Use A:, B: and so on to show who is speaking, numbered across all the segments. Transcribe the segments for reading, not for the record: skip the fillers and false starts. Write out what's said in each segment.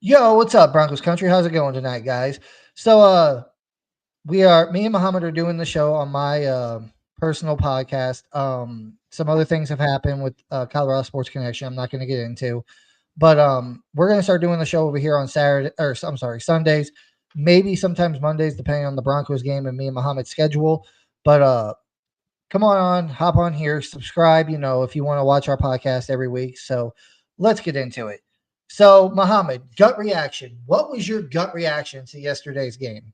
A: Yo, what's up, Broncos country? How's it going tonight, guys? So, me and Muhammad are doing the show on my personal podcast. Some other things have happened with Colorado Sports Connection. I'm not going to get into, but we're going to start doing the show over here on Saturday, or I'm sorry, Sundays, maybe sometimes Mondays, depending on the Broncos game and me and Muhammad's schedule. But come on, hop on here, subscribe. If you want to watch our podcast every week. So, let's get into it. So, Muhammad, gut reaction. What was your gut reaction to yesterday's game?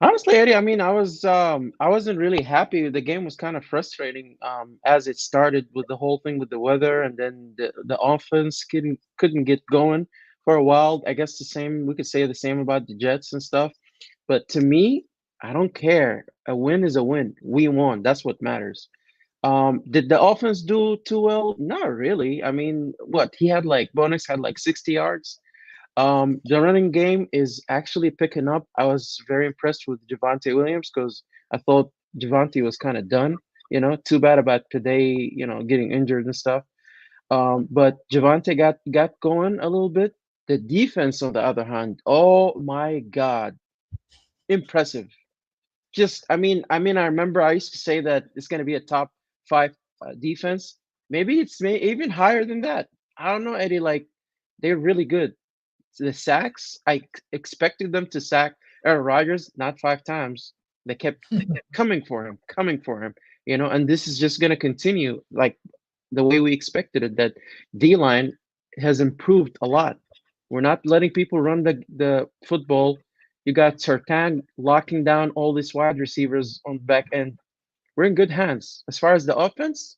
B: Honestly, Eddie, I mean, I wasn't really happy. The game was kind of frustrating as it started with the whole thing with the weather, and then the offense couldn't get going for a while. I guess the same we could say the same about the Jets and stuff. But to me, I don't care. A win is a win. We won. That's what matters. Did the offense do too well? Not really. I mean, what he had like Bonus had like 60 yards. The running game is actually picking up. I was very impressed with Javante Williams because I thought Javante was kind of done. Too bad about today. Getting injured and stuff. But Javante got going a little bit. The defense, on the other hand, oh my God, impressive. I remember I used to say that it's going to be a top five defense. Maybe it's even higher than that. I don't know, Eddie. Like they're really good. The sacks, expected them to sack Aaron Rodgers, not five times. They kept coming for him, and this is just going to continue like the way we expected it. That D line has improved a lot. We're not letting people run the football. You got Sertan locking down all these wide receivers on the back end. We're in good hands. As far as the offense,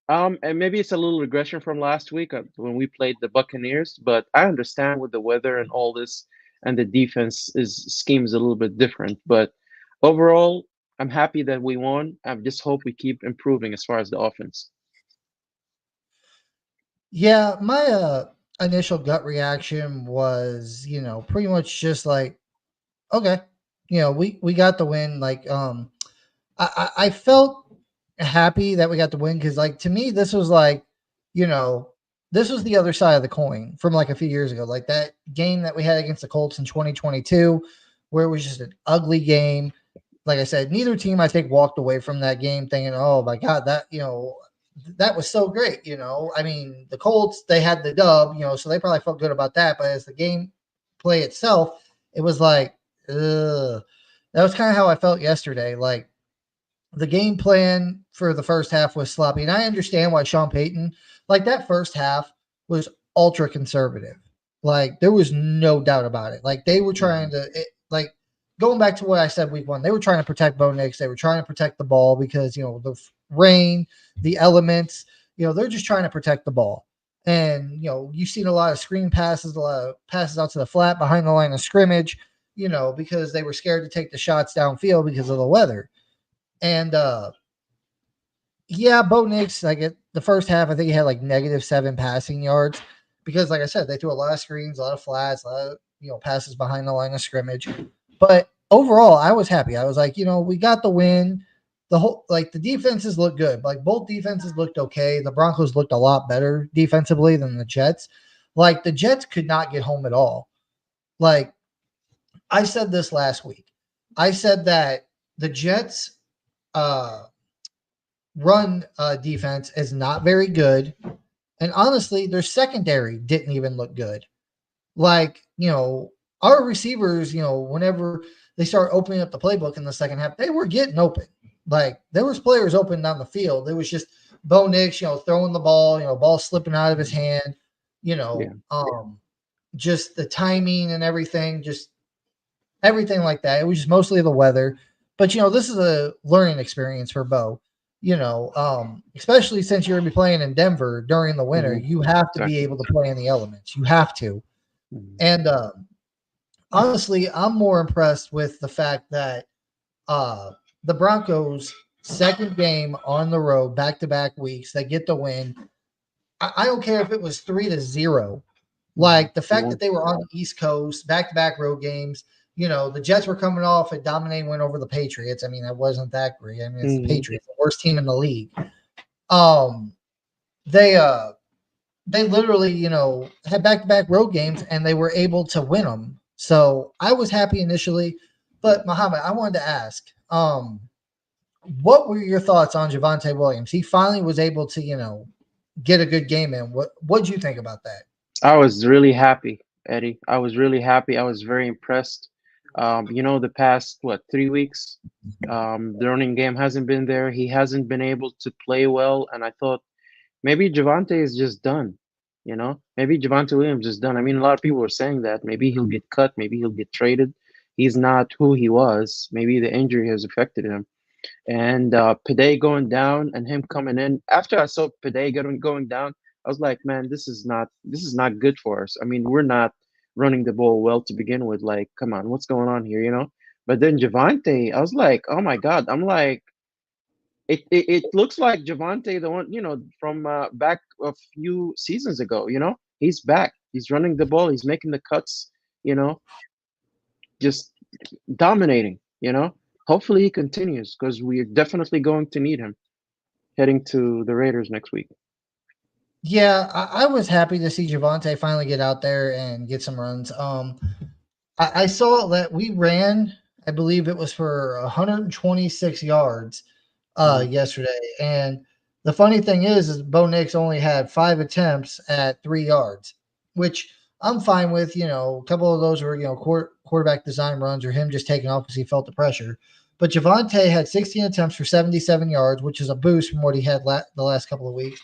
B: and maybe it's a little regression from last week when we played the Buccaneers, but I understand with the weather and all this, and the defense is scheme is a little bit different. But overall, I'm happy that we won. I just hope we keep improving as far as the offense.
A: Yeah, my initial gut reaction was, pretty much just like, okay, we got the win. Like, I felt happy that we got the win because, like, to me, this was like, you know, this was the other side of the coin from like a few years ago, like that game that we had against the Colts in 2022, where it was just an ugly game. Like I said, neither team I think walked away from that game thinking, "Oh my God, that was so great." I mean, the Colts they had the dub, so they probably felt good about that. But as the game play itself, it was like, ugh. That was kind of how I felt yesterday. Like the game plan for the first half was sloppy. And I understand why Sean Payton, like that first half was ultra conservative. Like there was no doubt about it. Like they were trying
B: Mhm.
A: to, like going back to what I said week one, they were trying to protect Bo Nix. They were trying to protect the ball because, the rain, the elements, they're just trying to protect the ball. And, you've seen a lot of screen passes, a lot of passes out to the flat behind the line of scrimmage, because they were scared to take the shots downfield because of the weather. And yeah, Bo Nix, like the first half, I think he had like -7 passing yards because, like I said, they threw a lot of screens, a lot of flats, a lot of passes behind the line of scrimmage. But overall, I was happy. I was like, we got the win. The defenses looked good. Like both defenses looked okay. The Broncos looked a lot better defensively than the Jets. Like the Jets could not get home at all. Like I said this last week. I said that the Jets uh run defense is not very good. And honestly, their secondary didn't even look good. Like, our receivers, whenever they start opening up the playbook in the second half, they were getting open. Like, there was players open down the field. It was just Bo Nix, throwing the ball, ball slipping out of his hand, you
B: Yeah.
A: know, um, just the timing and everything, just everything like that. It was just mostly the weather. But this is a learning experience for Bo. Especially since you're gonna be playing in Denver during the winter,
B: Hmm.
A: you have to be
B: Exactly.
A: able to play in the elements. You have to.
B: Mhm.
A: And honestly, I'm more impressed with the fact that uh, the Broncos' second game on the road, back to back weeks, they get the win. I don't care if it was 3-0.
B: Mhm.
A: Like the
B: We
A: fact that
B: won.
A: they were on the East Coast, back to back road games. The Jets were coming off a dominating win over the Patriots. I mean, that wasn't that great. I mean, it's the
B: Hmm.
A: Patriots, the worst team in the league. Um, they they literally, had back to back road games and they were able to win them. So I was happy initially. But Muhammad, I wanted to ask, what were your thoughts on Javante Williams? He finally was able to, get a good game in. What'd you think about that?
B: I was really happy, Eddie. I was really happy. I was very impressed. The past, 3 weeks, the running game hasn't been there. He hasn't been able to play well. And I thought maybe Javante is just done. Maybe Javante Williams is done. I mean, a lot of people were saying that. Maybe he'll get cut. Maybe he'll get traded. He's not who he was. Maybe the injury has affected him. And Pide going down and him coming in. After I saw Pide going down, I was like, man, this is not good for us. I mean, we're not running the ball well to begin with. Like, come on, what's going on here? But then Javante, I was like, oh my God. I'm like, it looks like Javante, the one, from back a few seasons ago. He's back. He's running the ball. He's making the cuts. You know, just dominating. Hopefully he continues because we're definitely going to need him heading to the Raiders next week.
A: Yeah, I was happy to see Javante finally get out there and get some runs. I saw that we ran, I believe it was for 126 yards
B: Hmm.
A: yesterday. And the funny thing is Bo Nix only had 5 attempts at 3 yards, which I'm fine with. A couple of those were, quarterback design runs or him just taking off because he felt the pressure. But Javante had 16 attempts for 77 yards, which is a boost from what he had the last couple of weeks.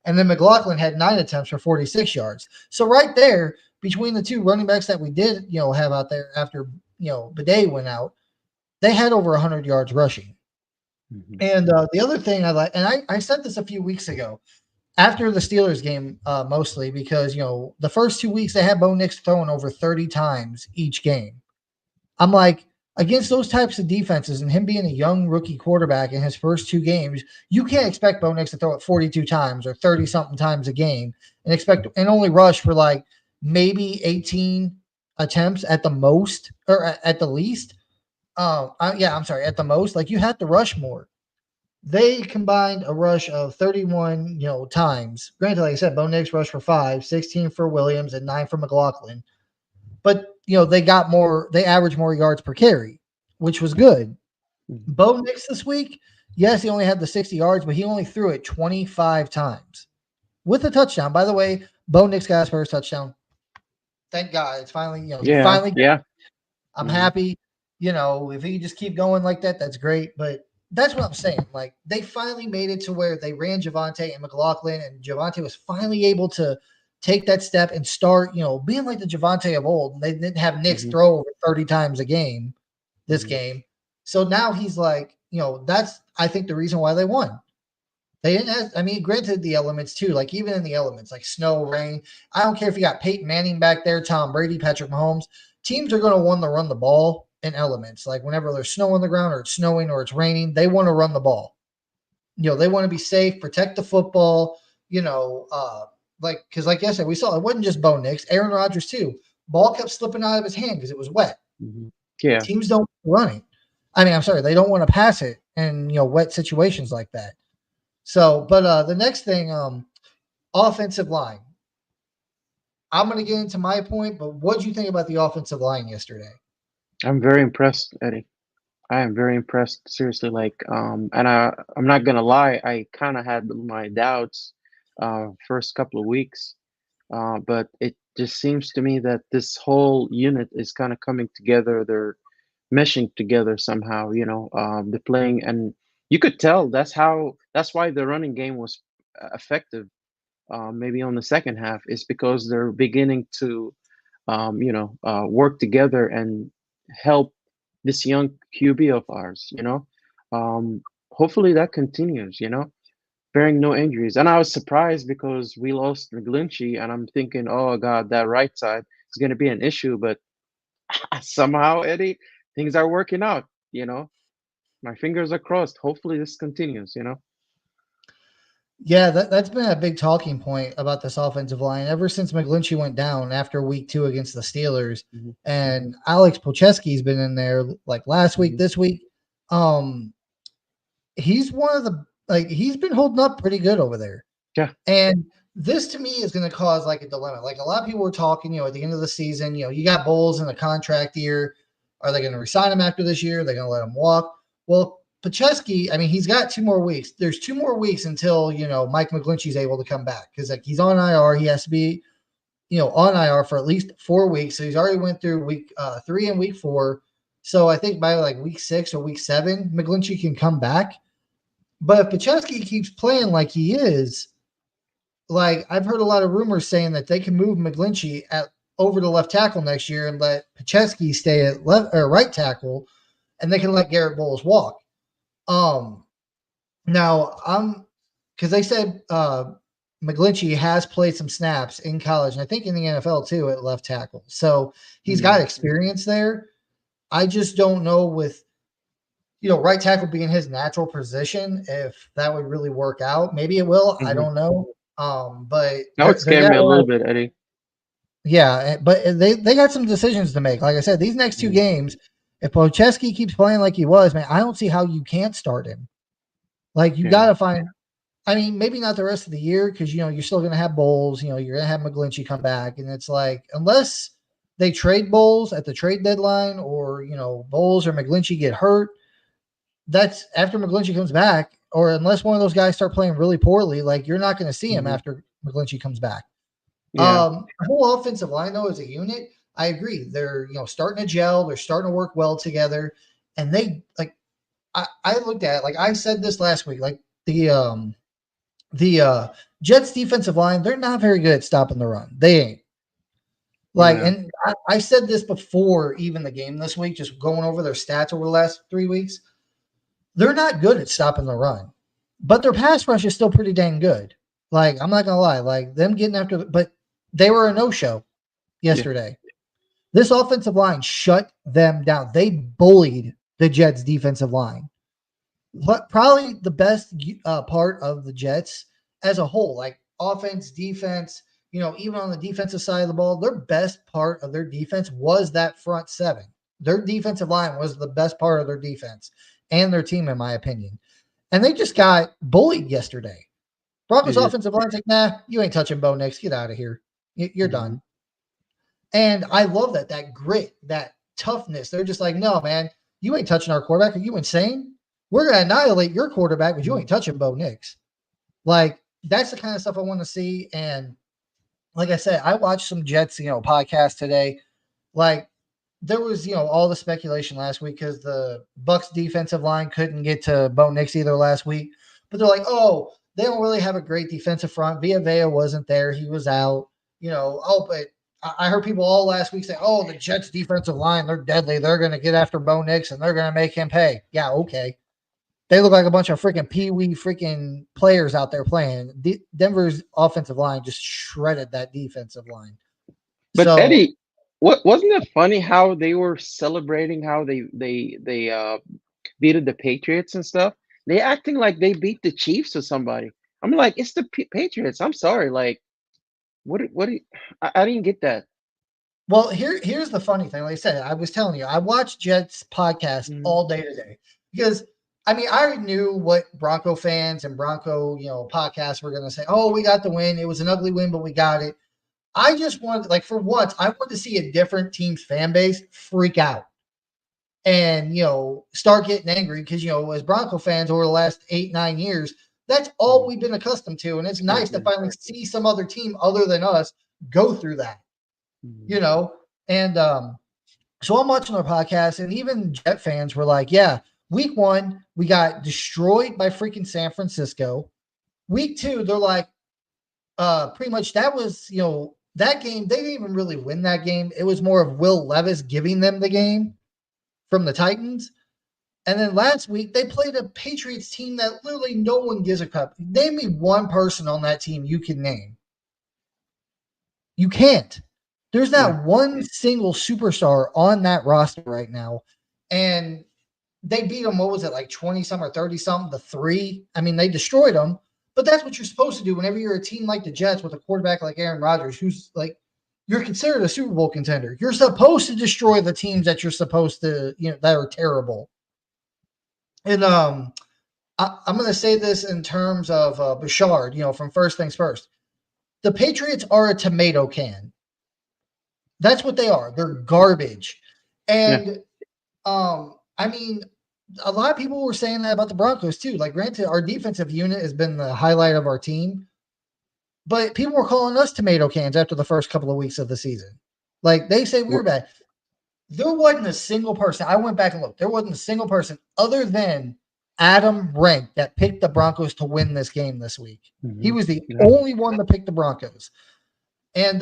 A: And then McLaughlin had 9 attempts for 46 yards. So right there, between the two running backs that we did, have out there after, Bidet went out, they had over 100 yards rushing.
B: Hmm.
A: And the other thing I like, and I said this a few weeks ago after the Steelers game, mostly because, the first 2 weeks they had Bo Nix throwing over 30 times each game. I'm like, against those types of defenses and him being a young rookie quarterback in his first 2 games, you can't expect Bo Nix to throw it 42 times or 30 something times a game and only rush for like maybe 18 attempts at the most or at the least. Yeah, I'm sorry, at the most. Like you have to rush more. They combined a rush of 31, times. Granted, like I said, Bo Nix rushed for 5, 16 for Williams, and 9 for McLaughlin. But, they averaged more yards per carry, which was good.
B: Hmm.
A: Bo Nix this week, yes, he only had the 60 yards, but he only threw it 25 times with a touchdown. By the way, Bo Nix got his first touchdown. Thank God. It's finally, he
B: Yeah,
A: finally
B: yeah.
A: I'm
B: Hmm.
A: happy. If he just keep going like that, that's great. But that's what I'm saying. Like they finally made it to where they ran Javante and McLaughlin, and Javante was finally able to take that step and start, being like the Javante of old. And they didn't have Knicks
B: Hmm.
A: throw over 30 times a game this
B: Hmm.
A: game. So now he's like, that's I think the reason why they won. They didn't have, I mean, granted the elements too, like even in the elements, like snow, rain. I don't care if you got Peyton Manning back there, Tom Brady, Patrick Mahomes. Teams are going to want to run the ball in elements. Like whenever there's snow on the ground or it's snowing or it's raining, they want to run the ball. They want to be safe, protect the football, you know, uh, because like I said, we saw it wasn't just Bo Nix, Aaron Rodgers too. Ball kept slipping out of his hand because it was wet.
B: Hmm. Yeah,
A: Teams don't run it. I mean, I'm sorry, they don't want to pass it in wet situations like that. So, but the next thing, offensive line. I'm going to get into my point, but what do you think about the offensive line yesterday?
B: I'm very impressed, Eddie. I am very impressed, seriously. Like, and I'm not gonna lie, I kind of had my doubts, first couple of weeks, but it just seems to me that this whole unit is kind of coming together. They're meshing together somehow. They're playing, and you could tell that's why the running game was effective. Maybe on the second half is because they're beginning to, work together and help this young QB of ours. Hopefully that continues. Bearing no injuries. And I was surprised because we lost McGlinchey, and I'm thinking, oh God, that right side is going to be an issue. But somehow, Eddie, things are working out. You know, my fingers are crossed. Hopefully this continues.
A: Yeah, that's been a big talking point about this offensive line ever since McGlinchey went down after week 2 against the Steelers.
B: Hmm.
A: And Alex Pocheski's been in there like last week,
B: Hmm.
A: this week. Um, he's one of the, like, he's been holding up pretty good over there.
B: Yeah.
A: And this to me is going to cause like a dilemma. Like a lot of people were talking, at the end of the season, you got Bulls in a contract year. Are they going to resign him after this year? Are they going to let him walk? Well, Pacheski, I mean, he's got 2 more weeks. There's 2 more weeks until, Mike McGlinchey's able to come back because like he's on IR. He has to be, on IR for at least 4 weeks. So he's already went through week 3 and week 4. So I think by like week 6 or week 7, McGlinchey can come back. But if Pacheski keeps playing like he is, like I've heard a lot of rumors saying that they can move McGlinchey at over to left tackle next year and let Pacheski stay at left or right tackle, and they can let Garrett Bowles walk. Um, Now I'm because they said McGlinchey has played some snaps in college, and I think in the NFL too at left tackle, so he's got
B: Mm,
A: experience there. I just don't know with right tackle being his natural position if that would really work out. Maybe it will. I
B: hmm.
A: don't know. But
B: That would
A: they
B: scare
A: got
B: me a
A: a lot
B: little
A: of,
B: bit, Eddie.
A: yeah, but they got some decisions to make. Like I said, these next two
B: Mm,
A: games, if Pocheski keeps playing like he was, man, I don't see how you can't start him. Like you got
B: yeah,
A: to find. I mean, maybe not the rest of the year because you're still going to have Bowles. You're going to have McGlinchey come back, and it's like unless they trade Bowles at the trade deadline, or Bowles or McGlinchey get hurt, that's after McGlinchey comes back, or unless one of those guys start playing really poorly, like you're not going to see him
B: hmm,
A: after McGlinchey comes back.
B: yeah,
A: The whole offensive line, though, as a unit, I agree. They're starting to gel. They're starting to work well together, and they like. I looked at it, like I said this last week. Like the Jets defensive line, they're not very good at stopping the run. They ain't. Like,
B: yeah,
A: and I said this before even the game this week, just going over their stats over the last 3 weeks. They're not good at stopping the run, but their pass rush is still pretty dang good. Like, I'm not gonna lie, like them getting after, but they were a no-show
B: yeah,
A: yesterday. This offensive line shut them down. They bullied the Jets defensive line. But probably the best part of the Jets as a whole, like offense, defense, even on the defensive side of the ball, their best part of their defense was that front seven. Their defensive line was the best part of their defense and their team, in my opinion. And they just got bullied yesterday.
B: they
A: Broncos
B: did.
A: offensive line's like, nah, you ain't touching Bo Nix. Get out of here. You're
B: Hmm.
A: done. And I love that grit, that toughness. They're just like, no, man, you ain't touching our quarterback. Are you insane? We're going to annihilate your quarterback, but you ain't touching Bo Nix. Like, that's the kind of stuff I want to see. And like I said, I watched some Jets, podcast today. Like, there was, all the speculation last week because the Bucks defensive line couldn't get to Bo Nix either last week. But they're like, oh, they don't really have a great defensive front. Villa wasn't there. He was out. But I heard people all last week say, oh, the Jets defensive line, they're deadly. They're going to get after Bo Nix and they're going to make him pay. Yeah, okay. They look like a bunch of freaking pee-wee freaking players out there playing. Denver's offensive line just shredded that defensive line.
B: But
A: So,
B: Eddie, what wasn't it funny how they were celebrating how they beat the Patriots and stuff? They acting like they beat the Chiefs or somebody. I'm like, it's the Patriots. I'm sorry. Like, what? I didn't get that.
A: well, here's the funny thing. Like I said, I was telling you, I watched Jets podcast
B: Mm,
A: all day today because I mean, I already knew what Bronco fans and Bronco, podcasts were going to say. Oh, we got the win. It was an ugly win, but we got it. I just wanted, like, for once, I wanted to see a different team's fan base freak out and start getting angry because as Bronco fans over the last 8-9 years, that's all
B: mm,
A: we've been accustomed to, and it's nice to
B: exactly.
A: finally see some other team other than us go through that, you
B: Mm,
A: know. And so I'm watching our podcast, and even Jet fans were like, "Yeah, week one we got destroyed by freaking San Francisco. Week two, they're like, pretty much that was that game. They didn't even really win that game. It was more of Will Levis giving them the game from the Titans." And then last week they played a Patriots team that literally no one gives a crap. Name me one person on that team you can name. You can't. There's
B: yeah.
A: not one single superstar on that roster right now. And they beat them, what was it, like 20 some or 30 something, the three? I mean, they destroyed them. But that's what you're supposed to do whenever you're a team like the Jets with a quarterback like Aaron Rodgers, who's like, you're considered a Super Bowl contender. You're supposed to destroy the teams that you're supposed to, that are terrible. And I'm going to say this in terms of Bouchard, from First Things First. the Patriots are a tomato can. That's what they are. They're garbage.
B: Yeah.
A: And I mean, a lot of people were saying that about the Broncos too. Like, granted, our defensive unit has been the highlight of our team, but people were calling us tomato cans after the first couple of weeks of the season. Like, they say we were bad. There wasn't a single person. I went back and looked. There wasn't a single person other than Adam Rank that picked the Broncos to win this game this week. He
B: Hmm.
A: was the
B: Yeah.
A: only one to pick the Broncos. And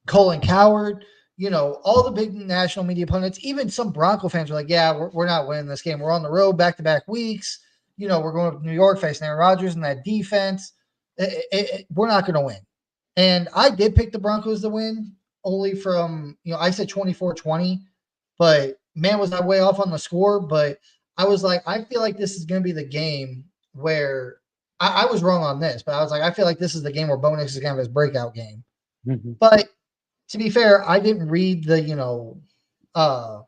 A: Colin Coward, all the big national media pundits, even some Bronco fans were like, yeah, we're not winning this game. We're on the road back-to-back weeks. We're going to New York facing Aaron Rodgers and that defense. We're not going to win. And I did pick the Broncos to win only from, I said 24-20, but man, was I way off on the score. But I was like, I feel like this is going to be the game where I was wrong on this, but I was like, I feel like this is the game where Bo Nix is going to have his breakout game.
B: Hmm.
A: But to be fair, I didn't read uh,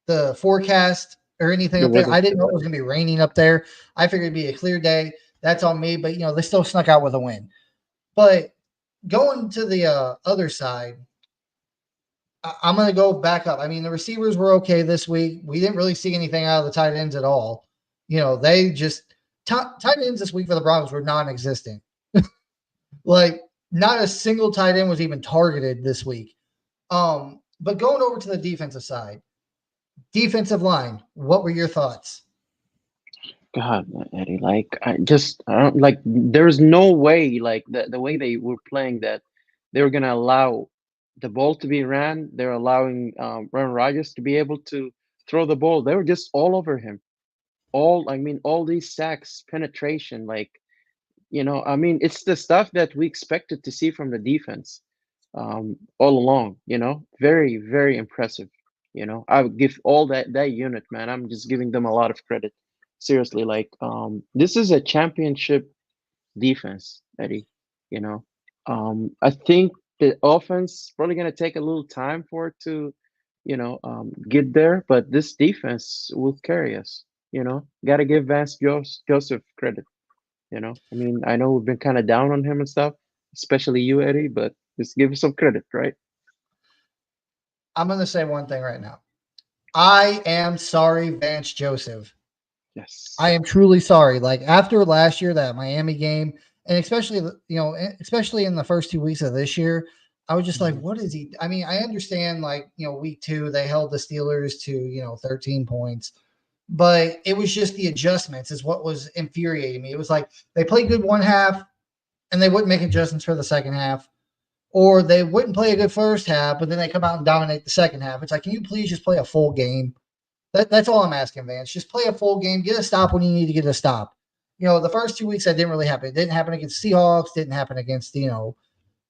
A: the forecast or anything
B: The
A: up there.
B: weather.
A: I didn't know it was going to be raining up there. I figured it'd be a clear day. That's on me. But they still snuck out with a win. But going to the other side, I'm going to go back up. I mean, the receivers were okay this week. We didn't really see anything out of the tight ends at all. They just tight ends this week for the Broncos were non-existent. Like, not a single tight end was even targeted this week. But going over to the defensive side, defensive line, what were your thoughts?
B: God, Eddie, like I don't like. There's no way, like the way they were playing, that they were gonna allow the ball to be ran. They're allowing Aaron Rodgers to be able to throw the ball. They were just all over him. I mean, all these sacks, penetration, like I mean, it's the stuff that we expected to see from the defense all along. Very, very impressive. I would give all that unit, man. I'm just giving them a lot of credit. Seriously, like this is a championship defense, Eddie. You know, I think the offense probably gonna take a little time for it to, get there, but this defense will carry us. Got to give Joseph credit. I mean, I know we've been kind of down on him and stuff, especially you, Eddie, but just give him some credit, right?
A: I'm going to say one thing right now. I am sorry, Vance Joseph. I
B: Yes.
A: am truly sorry. Like, after last year, that Miami game, and especially in the first 2 weeks of this year, I was just like,
B: Hmm.
A: what is he? I mean, I understand, like, week two, they held the Steelers to, 13 points, but it was just the adjustments is what was infuriating me. It was like they played good one half and they wouldn't make adjustments for the second half, or they wouldn't play a good first half, but then they come out and dominate the second half. It's like, can you please just play a full game? That's all I'm asking, Vance. Just play a full game. Get a stop when you need to get a stop. The first 2 weeks that didn't really happen. It didn't happen against Seahawks. Didn't happen against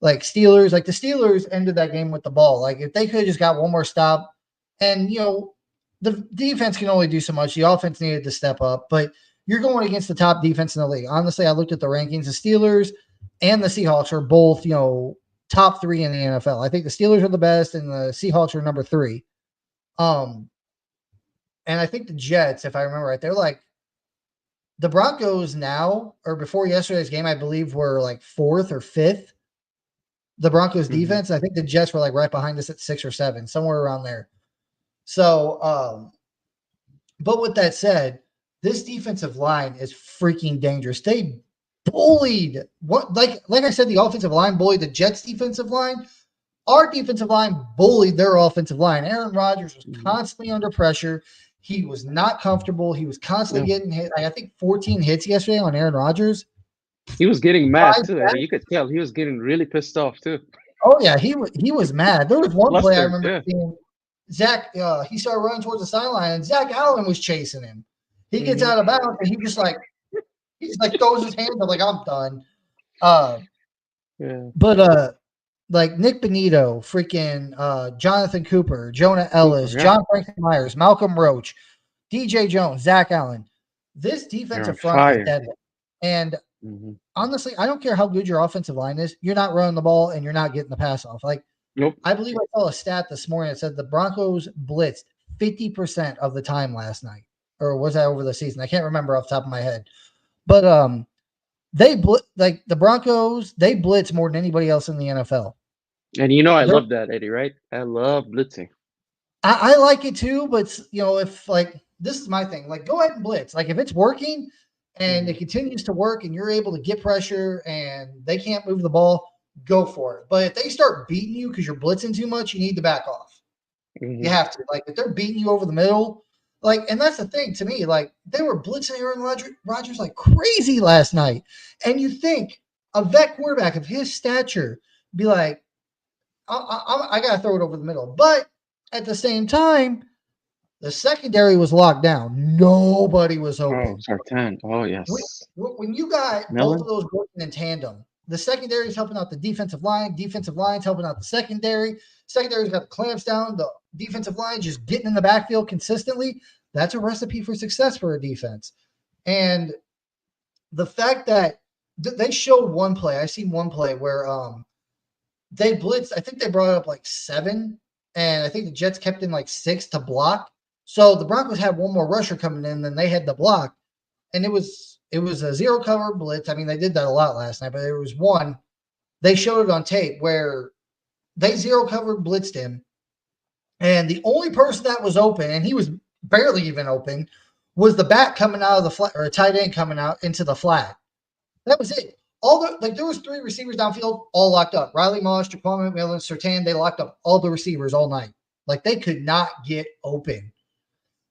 A: like Steelers. Like, the Steelers ended that game with the ball. Like, if they could have just got one more stop, and the defense can only do so much. The offense needed to step up, but you're going against the top defense in the league. Honestly, I looked at the rankings. The Steelers and the Seahawks are both top three in the NFL. I think the Steelers are the best, and the Seahawks are number three. Um, and I think the Jets, if I remember right, they're like the Broncos now, or before yesterday's game, I believe were like fourth or fifth. The Broncos
B: Hmm.
A: defense. I think the Jets were like right behind us at 6 or 7, somewhere around there. So, but with that said, this defensive line is freaking dangerous. They bullied what, like I said, the offensive line bullied the Jets defensive line. Our defensive line bullied their offensive line. Aaron Rodgers was
B: Hmm.
A: constantly under pressure. He was not comfortable. He was constantly
B: Yeah.
A: getting hit. Like, I think 14 hits yesterday on Aaron Rodgers.
B: He was getting mad
A: Five
B: too, Eddie.
A: sacks.
B: You could tell he was getting really pissed off too.
A: Oh yeah, he was mad. There was one play I
B: Flustered.
A: remember
B: Yeah.
A: seeing Zach. He started running towards the sideline, and Zach Allen was chasing him. He gets
B: Hmm.
A: out of bounds, and he's like throws his hands up like, I'm done. Uh,
B: Yeah.
A: but like Nick Benito, freaking Jonathan Cooper, Jonah
B: Cooper.
A: Ellis,
B: Yeah.
A: John Franklin Myers, Malcolm Roach, DJ Jones, Zach Allen. This
B: They're on
A: defensive front is
B: fire.
A: deadly. And
B: Hmm.
A: honestly, I don't care how good your offensive line is. You're not running the ball and you're not getting the pass off. Like,
B: Nope.
A: I believe I saw a stat this morning that said the Broncos blitzed 50% of the time last night. Or was that over the season? I can't remember off the top of my head. But like the Broncos. They blitz more than anybody else in the NFL.
B: And you know I
A: They're
B: love that, Eddie, right? I love blitzing.
A: I like it too, but if like this is my thing, like go ahead and blitz. Like if it's working and
B: Hmm.
A: it continues to work and you're able to get pressure and they can't move the ball, go for it. But if they start beating you because you're blitzing too much, you need to back off. You
B: Hmm.
A: have to. Like if they're beating you over the middle, like and that's the thing to me, like they were blitzing Rodgers like crazy last night. And you think a vet quarterback of his stature be like, I got to throw it over the middle. But at the same time, the secondary was locked down. Nobody was
B: Oh,
A: open.
B: Sartan. Oh,
A: When,
B: yes.
A: when you got both of
B: Melon?
A: those working in tandem, the secondary is helping out the defensive line's helping out the secondary. Secondary's got the clamps down, the defensive line just getting in the backfield consistently. That's a recipe for success for a defense. And the fact that they showed one play, I seen one play where they blitzed. I think they brought up like seven, and I think the Jets kept in like six to block. So the Broncos had one more rusher coming in than they had to block, and it was a zero cover blitz. I mean, they did that a lot last night, but there was one they showed it on tape where they zero covered blitzed him, and the only person that was open, and he was barely even open, was the back coming out of the flat or a tight end coming out into the flat. That was it. All the like there was three receivers downfield, all locked up. Riley Moss, Jaquan McMillan, Sertan, they locked up all the receivers all night. Like they could not get open.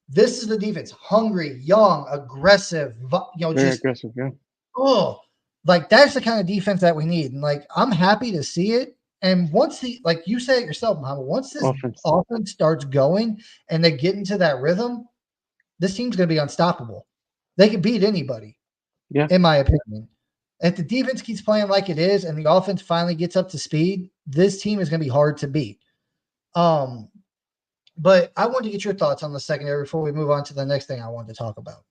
A: This is the defense. Hungry, young, aggressive,
B: Very
A: just
B: aggressive, yeah.
A: oh, like that's the kind of defense that we need. And like I'm happy to see it. And once like you said it yourself, Muhammad, once this
B: Offense.
A: offense starts going and they get into that rhythm, this team's gonna be unstoppable. They can beat anybody
B: Yeah.
A: in my opinion. If the defense keeps playing like it is and the offense finally gets up to speed, this team is going to be hard to beat. Um, but I wanted to get your thoughts on the secondary before we move on to the next thing I wanted to talk about.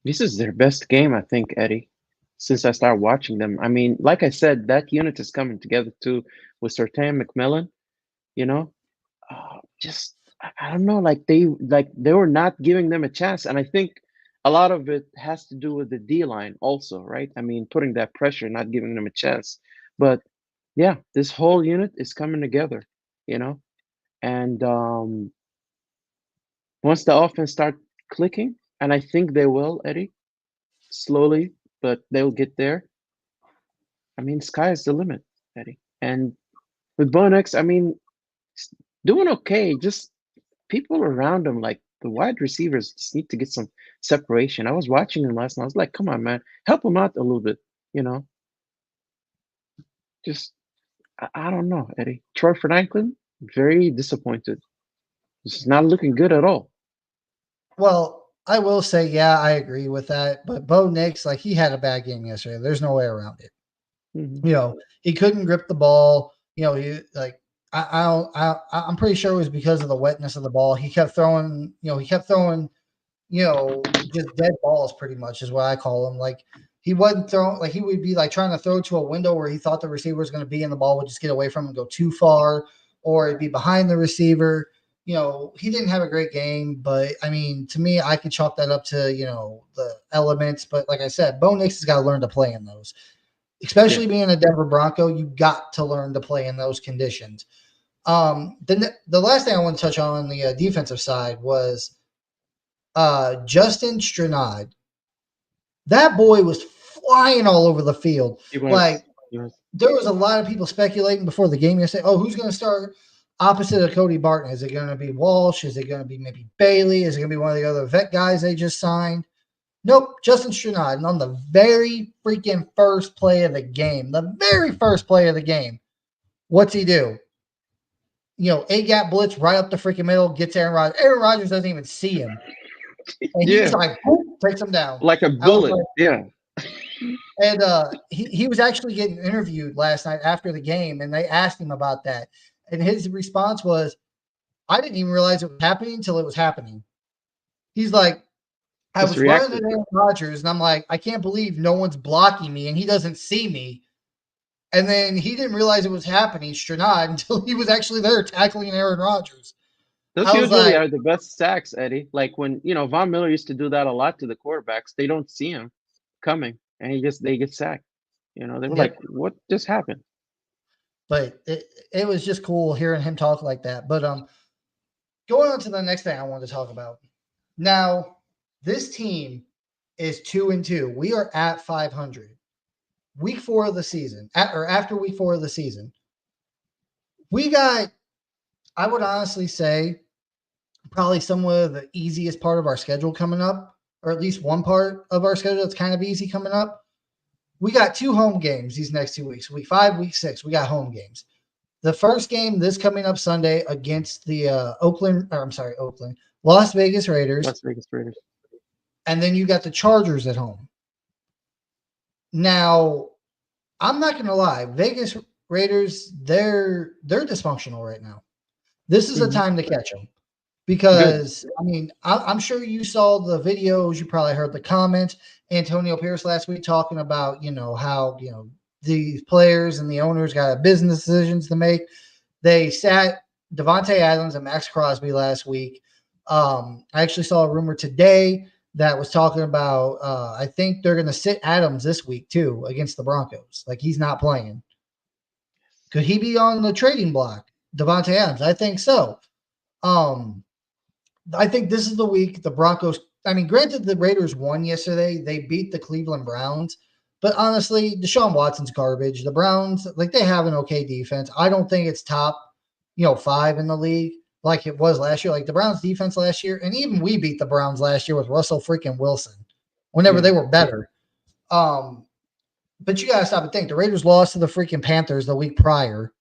B: This is their best game, I think, Eddie, since I started watching them. I mean, like I said, that unit is coming together too with Sertan McMillan, you know? Just I don't know, like they were not giving them a chance. And I think a lot of it has to do with the D line also, right? I mean, putting that pressure, not giving them a chance. But yeah, this whole unit is coming together, you know? And once the offense start clicking, and I think they will, Eddie, slowly, but they'll get there. I mean, sky is the limit, Eddie. And with Bonex, I mean, s- doing okay. Just people around him, like the wide receivers, just need to get some separation. I was watching him last night. I was like, come on, man, help him out a little bit. You know, just I don't know, Eddie. Troy Franklin, very disappointed. This is not looking good at all.
A: Well, I will say, yeah, I agree with that. But Bo Nix, like he had a bad game yesterday. There's no way around it.
B: Hmm.
A: He couldn't grip the ball. He like I don't I'm pretty sure it was because of the wetness of the ball. He kept throwing, he kept throwing just dead balls pretty much is what I call them. Like he wasn't throwing like he would be like trying to throw to a window where he thought the receiver was going to be and the ball would just get away from him and go too far, or it'd be behind the receiver. He didn't have a great game, but I mean, to me, I could chalk that up to, the elements. But like I said, Bo Nix has got to learn to play in those,
B: Yeah,
A: especially being a Denver Bronco. You got to learn to play in those conditions. The last thing I want to touch on the defensive side was Justin Stranad. That boy was flying all over the field.
B: he
A: Like
B: was. He was.
A: there was a lot of people speculating before the game. You say, "Oh, who's going to start opposite of Cody Barton? Is it going to be Walsh? Is it going to be maybe Bailey? Is it going to be one of the other vet guys they just signed?" Nope, Justin Stranad. And on the very freaking first play of the game, the very first play of the game, what's he do? A gap blitz right up the freaking middle, gets Aaron Rodgers. Aaron Rodgers doesn't even see him. And he's
B: Yeah,
A: like, boom, takes him down.
B: like a
A: I was
B: bullet.
A: like,
B: Yeah.
A: and he was actually getting interviewed last night after the game, and they asked him about that. And his response was, I didn't even realize it was happening until it was happening. He's like, I
B: Just
A: was running
B: reacted.
A: at Aaron Rodgers, and I'm like, I can't believe no one's blocking me, and he doesn't see me. And then he didn't realize it was happening, Stranad, until he was actually there tackling Aaron Rodgers.
B: Those
A: I was
B: usually
A: like,
B: are the best sacks, Eddie. Like when, Von Miller used to do that a lot to the quarterbacks. They don't see him coming and they get sacked. You know, they were like,
A: Yep.
B: "What just happened?"
A: But it was just cool hearing him talk like that. But going on to the next thing I wanted to talk about. Now, this team is 2-2. We are at 500. Week 4 of the season, or after week 4 of the season, we got, I would honestly say, probably some of the easiest part of our schedule coming up, or at least one part of our schedule that's kind of easy coming up. We got 2 home games these next 2 weeks. Week 5, week 6, we got home games. The first game this coming up Sunday against the Oakland, Las Vegas Raiders,
B: Las Vegas Raiders.
A: and then you got the Chargers at home. Now, I'm not going to lie, Vegas Raiders, they're dysfunctional right now. This is a
B: Hmm.
A: time to catch them
B: Good.
A: because I mean I'm sure you saw the videos, you probably heard the comments. Antonio Pierce last week talking about how the players and the owners got business decisions to make. They sat Devontae Adams and Max Crosby last week. I actually saw a rumor today that was talking about I think they're going to sit Adams this week too against the Broncos. Like he's not playing. Could he be on the trading block? Devontae Adams, I think so. Um, I think this is the week the Broncos. I mean, granted, the Raiders won yesterday. They beat the Cleveland Browns. But honestly, Deshaun Watson's garbage. The Browns, like, they have an okay defense. I don't think it's top, 5 in the league like it was last year. Like the Browns defense last year, and even we beat the Browns last year with Russell freaking Wilson whenever
B: Yeah.
A: they were better. Um, but you got to stop and think. The Raiders lost to the freaking Panthers the week prior,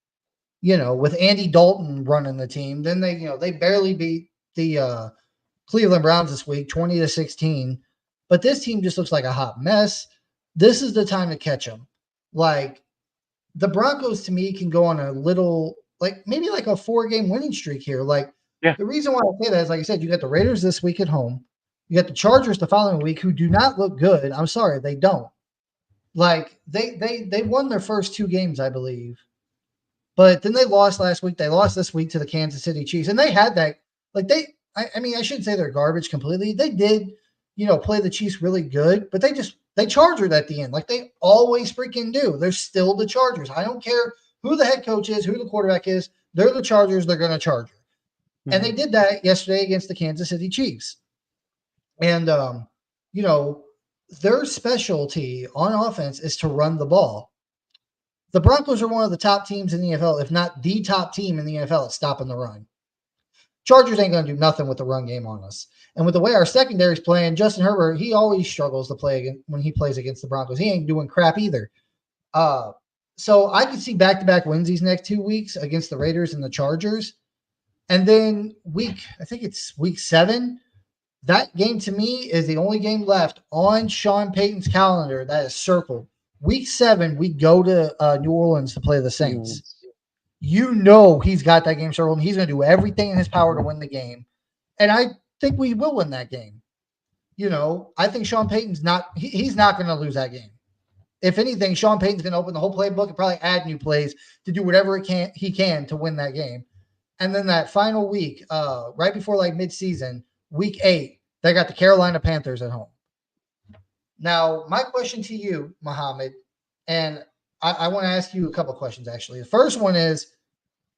A: with Andy Dalton running the team. Then they barely beat the Cleveland Browns this week, 20-16. But this team just looks like a hot mess. This is the time to catch them. Like the Broncos to me can go on a little, like maybe like a 4-game winning streak here. Like
B: Yeah.
A: the reason why I say that is, like I said, you got the Raiders this week at home. You got the Chargers the following week, who do not look good. I'm sorry, they don't. Like they won their first 2 games, I believe, but then they lost last week. They lost this week to the Kansas City Chiefs, and they had that. Like I mean, I shouldn't say they're garbage completely. They did, play the Chiefs really good, but they chargered at the end, like they always freaking do. They're still the Chargers. I don't care who the head coach is, who the quarterback is. They're the Chargers. They're going to charge you. And they
B: Hmm.
A: did that yesterday against the Kansas City Chiefs. And you know, their specialty on offense is to run the ball. The Broncos are one of the top teams in the NFL, if not the top team in the NFL at stopping the run. Chargers ain't going to do nothing with the run game on us. And with the way our secondary is playing, Justin Herbert, he always struggles to play when he plays against the Broncos. He ain't doing crap either. Uh, so I can see back-to-back wins these next 2 weeks against the Raiders and the Chargers. And then I think it's week 7. That game to me is the only game left on Sean Payton's calendar that is circled. Week 7, we go to New Orleans to play the
B: New
A: Saints.
B: Orleans.
A: He's got that game circled, and he's going to do everything in his power to win the game. And I think we will win that game. I think Sean Payton's he's not going to lose that game. If anything, Sean Payton's going to open the whole playbook and probably add new plays to do whatever he can to win that game. And then that final week, right before like midseason, week 8, they got the Carolina Panthers at home. Now, my question to you, Mohammed, and I want to ask you a couple questions actually. The first one is,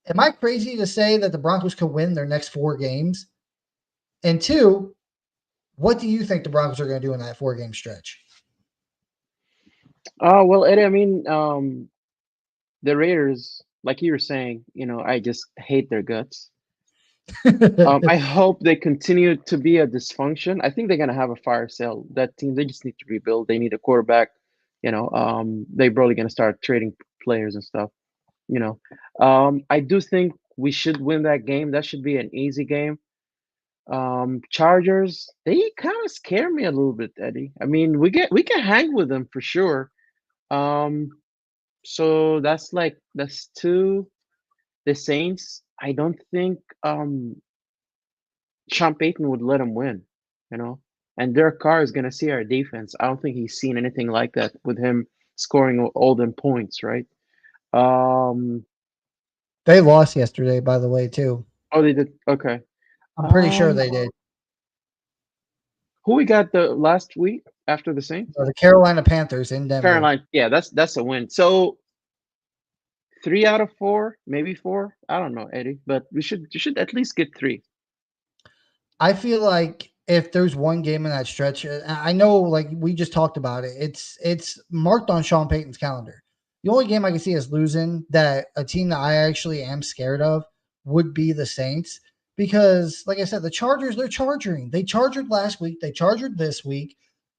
A: am I crazy to say that the Broncos could win their next 4 games? And two, what do you think the Broncos are going to do in that 4-game stretch?
B: Oh well, Eddie. I mean, the Raiders, like you were saying, I just hate their guts. I hope they continue to be a dysfunction. I think they're gonna have a fire sale. That team, they just need to rebuild. They need a quarterback. They're probably gonna start trading players and stuff. You know, I do think we should win that game. That should be an easy game. Chargers, they kind of scare me a little bit, Eddie. I mean, we can hang with them for sure. Um, so that's two. The Saints, I don't think Sean Payton would let them win, you know. And Derek Carr is gonna see our defense. I don't think he's seen anything like that with him scoring all them points, right? Um,
A: They lost yesterday, by the way, too.
B: oh, they did. Okay.
A: I'm pretty sure
B: Um,
A: they did.
B: who we got the last week? after the Saints?
A: The Carolina Panthers in Denver.
B: Carolina, yeah, that's a win. So 3 out of 4, maybe four. I don't know, Eddie, but we should at least get three.
A: I feel like if there's one game in that stretch, I know like we just talked about it. It's marked on Sean Payton's calendar. The only game I can see us losing that a team that I actually am scared of would be the Saints because, like I said, the Chargers they're charging. They chargered last week. They chargered this week,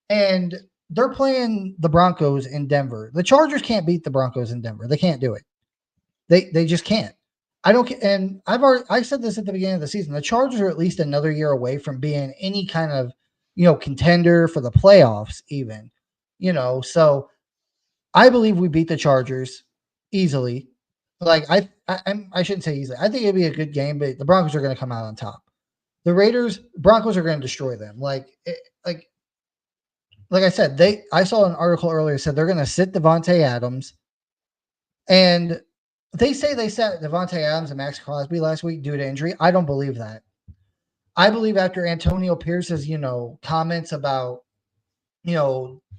A: and they're playing the Broncos in Denver. The Chargers can't beat the Broncos in Denver. They can't do it. They just can't. I don't and I said this at the beginning of the season. The Chargers are at least another year away from being any kind of, contender for the playoffs even. So I believe we beat the Chargers easily. Like I shouldn't say easily. I think it'd be a good game, but the Broncos are going to come out on top. The Broncos are going to destroy them. Like I said, I saw an article earlier said they're going to sit Devontae Adams. And they say they sat Devontae Adams and Max Crosby last week due to injury. I don't believe that. I believe after Antonio Pierce's, comments about,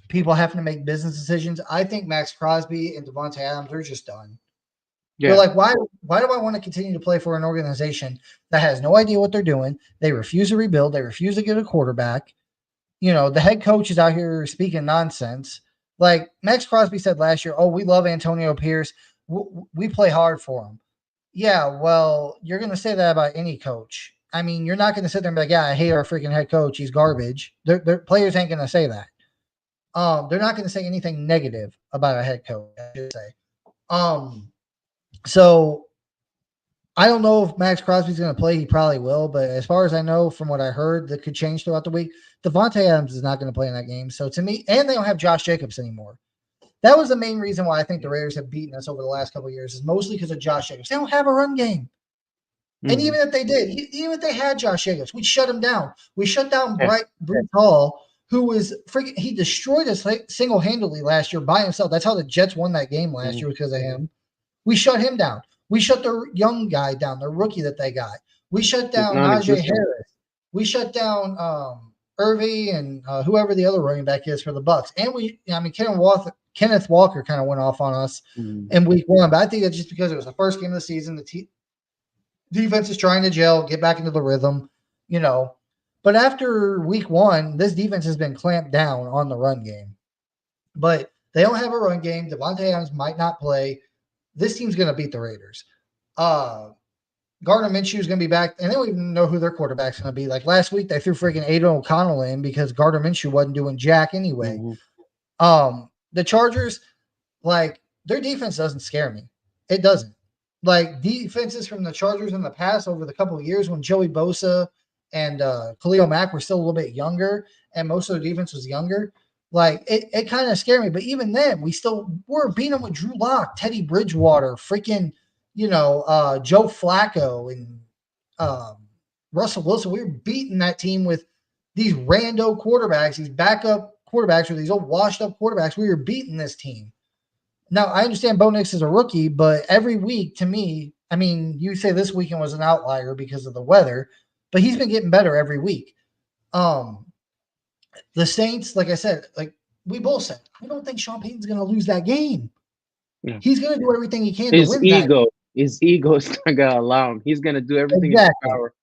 A: people having to make business decisions, I think Max Crosby and Devontae Adams are just done. They're
B: Yeah.
A: like, why do I want to continue to play for an organization that has no idea what they're doing? They refuse to rebuild. They refuse to get a quarterback. The head coach is out here speaking nonsense. Like Max Crosby said last year, oh, we love Antonio Pierce. We play hard for him. Yeah, well, you're going to say that about any coach. I mean, you're not going to sit there and be like, yeah, I hate our freaking head coach. He's garbage. Their players ain't going to say that. They're not going to say anything negative about a head coach, I should say. So I don't know if Max Crosby's going to play. He probably will, but as far as I know, from what I heard, that could change throughout the week. Devontae Adams is not going to play in that game. So to me, and they don't have Josh Jacobs anymore. That was the main reason why I think the Raiders have beaten us over the last couple of years is mostly because of Josh Jacobs. They don't have a run game. And
B: Hmm.
A: even if they did, even if they had Josh Jacobs, we'd shut him down. We shut down
B: Yeah.
A: Brees Hall, who was freaking, he destroyed us single handedly last year by himself. That's how the Jets won that game last
B: Hmm.
A: year because of him. We shut him down. We shut the young guy down, the rookie that they got. We shut
B: It's
A: down Najee
B: non-existent.
A: Harris. We shut down Irvy and whoever the other running back is for the Bucks. And Kenneth Walker kind of went off on us
B: Hmm.
A: in week one, but I think it's just because it was the first game of the season. The defense is trying to gel, get back into the rhythm, you know. But after week one, this defense has been clamped down on the run game. But they don't have a run game. Devontae Adams might not play. This team's going to beat the Raiders. Uh, Gardner Minshew is going to be back, and they don't even know who their quarterback's going to be. Like last week, they threw freaking Aiden O'Connell in because Gardner Minshew wasn't doing jack anyway.
B: Hmm.
A: The Chargers, like their defense doesn't scare me. It doesn't. Like defenses from the Chargers in the past over the couple of years when Joey Bosa and Khalil Mack were still a little bit younger and most of the defense was younger. Like it kind of scared me. But even then, we're beating them with Drew Lock, Teddy Bridgewater, freaking, Joe Flacco and um, Russell Wilson. We were beating that team with these rando quarterbacks, these backup quarterbacks, or these old washed up quarterbacks. We were beating this team. Now, I understand Bo Nix is a rookie, but every week to me, I mean, you say this weekend was an outlier because of the weather, but he's been getting better every week. Um, the Saints, like I said, like we both said, I don't think Sean Payton's going to lose that game.
B: Yeah.
A: He's going to do everything he can to
B: His
A: win that.
B: ego, his ego is not gonna allow him. He's gonna do everything in his
A: Exactly.
B: power.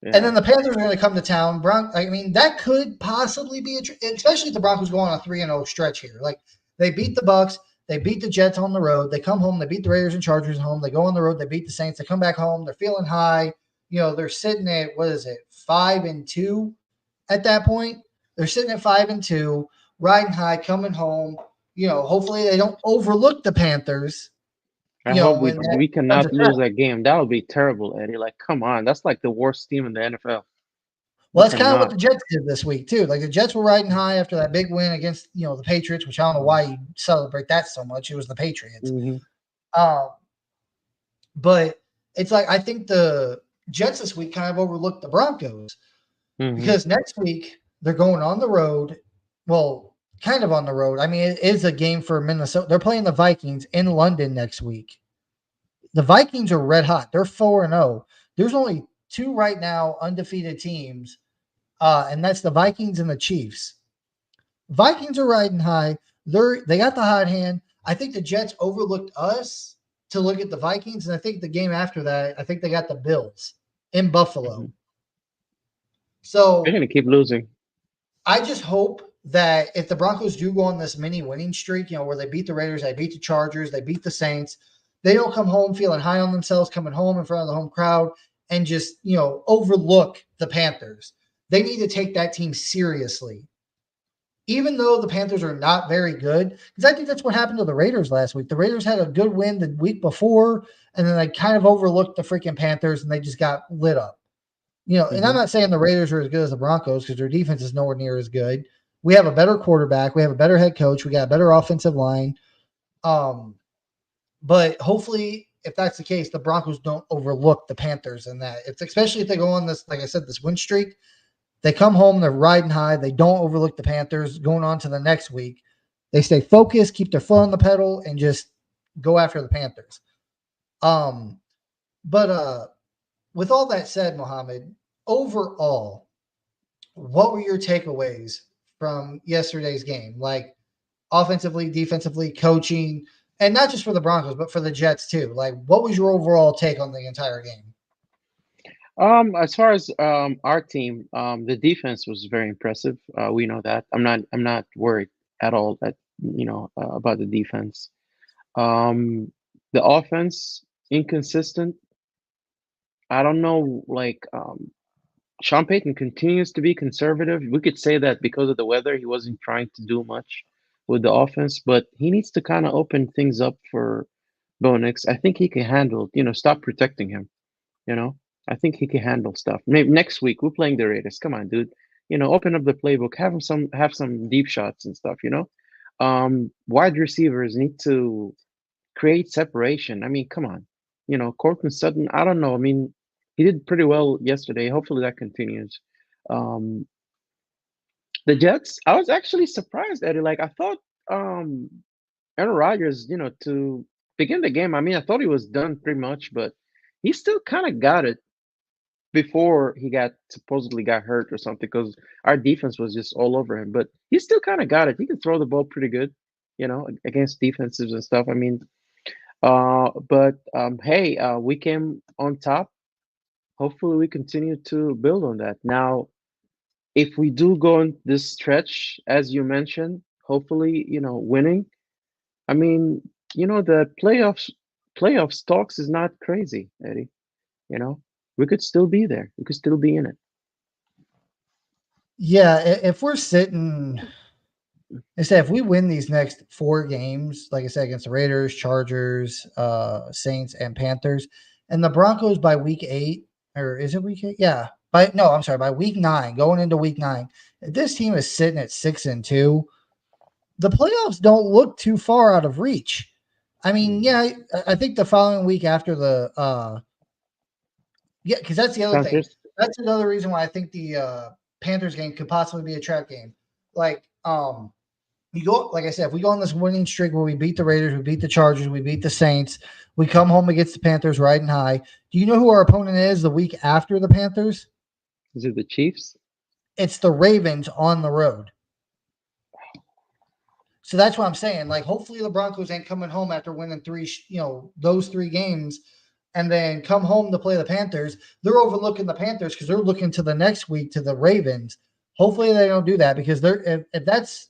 A: And
B: Yeah.
A: then the Panthers are going to come to town. I mean, that could possibly be especially if the Broncos go on a 3-0 stretch here. Like they beat the Bucks, they beat the Jets on the road. They come home, they beat the Raiders and Chargers at home. They go on the road, they beat the Saints. They come back home, they're feeling high. They're sitting at what is it, 5-2 at that point. They're sitting at 5-2, riding high, coming home. Hopefully they don't overlook the Panthers.
B: I hope
A: When that
B: we
A: comes to
B: cannot lose that game. That would be terrible, Eddie. Like, come on, that's like the worst team in the NFL. We
A: Well, that's kind of what
B: cannot.
A: the Jets did this week too. Like the Jets were riding high after that big win against the Patriots, which I don't know why you celebrate that so much. It was the Patriots,
B: Hmm.
A: um, but it's like I think the Jets this week kind of overlooked the Broncos
B: Hmm.
A: because next week they're going on the road. Well, kind of on the road. I mean, it is a game for Minnesota. They're playing the Vikings in London next week. The Vikings are red hot. They're 4-0. There's only two right now undefeated teams, and that's the Vikings and the Chiefs. Vikings are riding high. They got the hot hand. I think the Jets overlooked us to look at the Vikings, and I think the game after that, I think they got the Bills in
B: Hmm.
A: Buffalo.
B: They're
A: So
B: gonna keep losing.
A: I just hope that if the Broncos do go on this mini winning streak, where they beat the Raiders, they beat the Chargers, they beat the Saints, they don't come home feeling high on themselves, coming home in front of the home crowd and just, overlook the Panthers. They need to take that team seriously. Even though the Panthers are not very good, because I think that's what happened to the Raiders last week. The Raiders had a good win the week before, and then they kind of overlooked the freaking Panthers and they just got lit up. And I'm
B: Hmm.
A: not saying the Raiders are as good as the Broncos because their defense is nowhere near as good. We have a better quarterback. We have a better head coach. We got a better offensive line. Um, but hopefully, if that's the case, the Broncos don't overlook the Panthers in that. It's especially if they go on this, like I said, this win streak. They come home, they're riding high. They don't overlook the Panthers going on to the next week. They stay focused, keep their foot on the pedal, and just go after the Panthers. Um, but with all that said, Mohammed, overall, what were your takeaways from yesterday's game? Like offensively, defensively, coaching, and not just for the Broncos, but for the Jets too. Like, what was your overall take on the entire game?
B: As far as our team, the defense was very impressive. We know that. I'm not worried at all about the defense. Um, the offense inconsistent. I don't know. Sean Payton continues to be conservative. We could say that because of the weather, he wasn't trying to do much with the offense, but he needs to kind of open things up for Bo Nix. I think he can handle. Stop protecting him. You know, I think he can handle stuff. Maybe next week we're playing the Raiders. Come on, dude. Open up the playbook. Have some deep shots and stuff. Wide receivers need to create separation. I mean, come on. Cortland Sutton. I don't know. I mean, he did pretty well yesterday. Hopefully that continues. Um, the Jets. I was actually surprised, Eddie. Like I thought, Aaron Rodgers. To begin the game. I mean, I thought he was done pretty much, but he still kind of got it before he got supposedly got hurt or something because our defense was just all over him. But he still kind of got it. He can throw the ball pretty good, against defenses and stuff. I mean, but hey, we came on top. Hopefully, we continue to build on that. Now, if we do go on this stretch, as you mentioned, hopefully, winning. I mean, the playoffs talks is not crazy, Eddie. You know, we could still be there. We could still be in it.
A: Yeah, if we're sitting, I said if we win these next four games, like I said, against the Raiders, Chargers, Saints, and Panthers, and the Broncos by week 8, or is it week 8? Yeah, by no, I'm sorry, by week 9, going into week 9, if this team is sitting at 6-2, the playoffs don't look too far out of reach. I mean,
B: Mhm.
A: yeah, I think the following week after the yeah, because that's the other thing.
B: Panthers.
A: That's another reason why I think the Panthers game could possibly be a trap game. Like, we go, like I said, if we go on this winning streak where we beat the Raiders, we beat the Chargers, we beat the Saints, we come home against the Panthers riding high. Do you know who our opponent is the week after the Panthers?
B: Is it the Chiefs?
A: It's the Ravens on the road. So that's what I'm saying. Like, hopefully the Broncos ain't coming home after winning those 3 games, and then come home to play the Panthers. They're overlooking the Panthers because they're looking to the next week to the Ravens. Hopefully they don't do that because if that's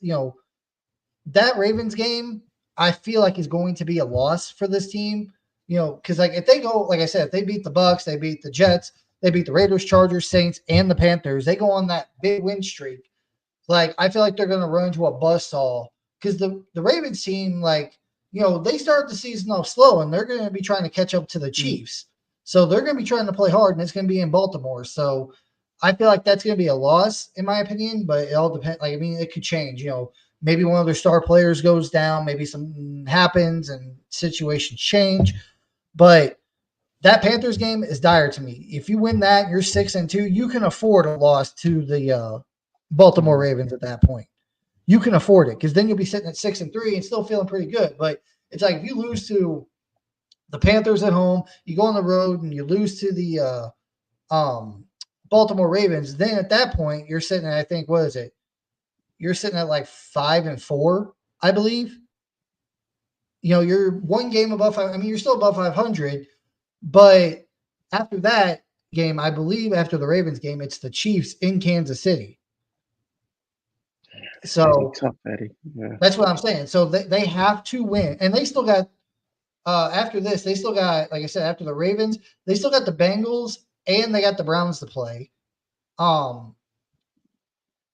A: that Ravens game, I feel like is going to be a loss for this team. Because like if they go, like I said, if they beat the Bucks, they beat the Jets, they beat the Raiders, Chargers, Saints, and the Panthers, they go on that big win streak. Like I feel like they're going to run into a buzzsaw because the Ravens team, like they started the season off slow and they're going to be trying to catch up to the
B: Mhm.
A: Chiefs. So they're going to be trying to play hard, and it's going to be in Baltimore. So I feel like that's going to be a loss in my opinion, but it all depends. Like I mean, it could change. Maybe one of their star players goes down, maybe something happens and situations change. But that Panthers game is dire to me. If you win that, you're 6-2. You can afford a loss to the Baltimore
B: Mhm.
A: Ravens at that point. You can afford it because then you'll be sitting at 6-3 and still feeling pretty good. But it's like if you lose to the Panthers at home, you go on the road and you lose to the Baltimore Ravens, then at that point you're sitting at I think what is it? you're sitting at like 5-4, I believe. You're one game above five. I mean, you're still above 500, but after that game, I believe after the Ravens game, it's the Chiefs in Kansas City.
B: It's gonna be
A: So
B: tough, Eddie. Yeah.
A: that's what I'm saying. So they have to win, and they still got after this, they still got, like I said, after the Ravens, they still got the Bengals and they got the Browns to play. Um,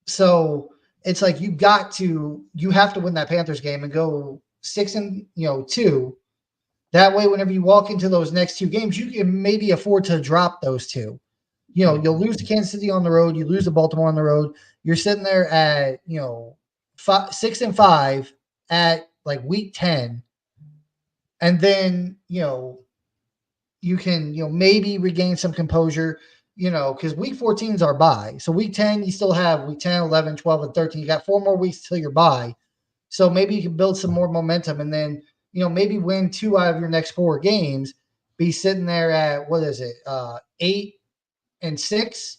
A: so it's like you have to win that Panthers game and go 6-2. That way, whenever you walk into those next two games, you can maybe afford to drop those two. You'll lose to Kansas City on the road, you lose to Baltimore on the road. You're sitting there at 6-5 at like week 10, and then you can maybe regain some composure. Because week 14 is our bye. So week 10, you still have week 10, 11, 12, and 13. You got 4 more weeks till your bye. So maybe you can build some more momentum and then, maybe win 2 out of your next 4 games, be sitting there at, what is it, 8-6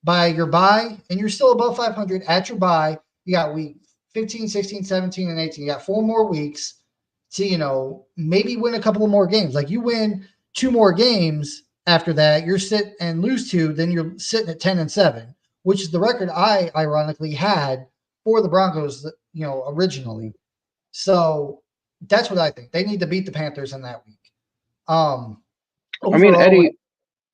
A: by your bye, and you're still above 500 at your bye. You got week 15, 16, 17, and 18. You got 4 more weeks to, maybe win a couple of more games. Like you win 2 more games after that, you're sit and lose 2, then you're sitting at 10-7, which is the record I ironically had for the Broncos, originally. So that's what I think. They need to beat the Panthers in that week. Um,
B: I mean,
A: overall,
B: Eddie,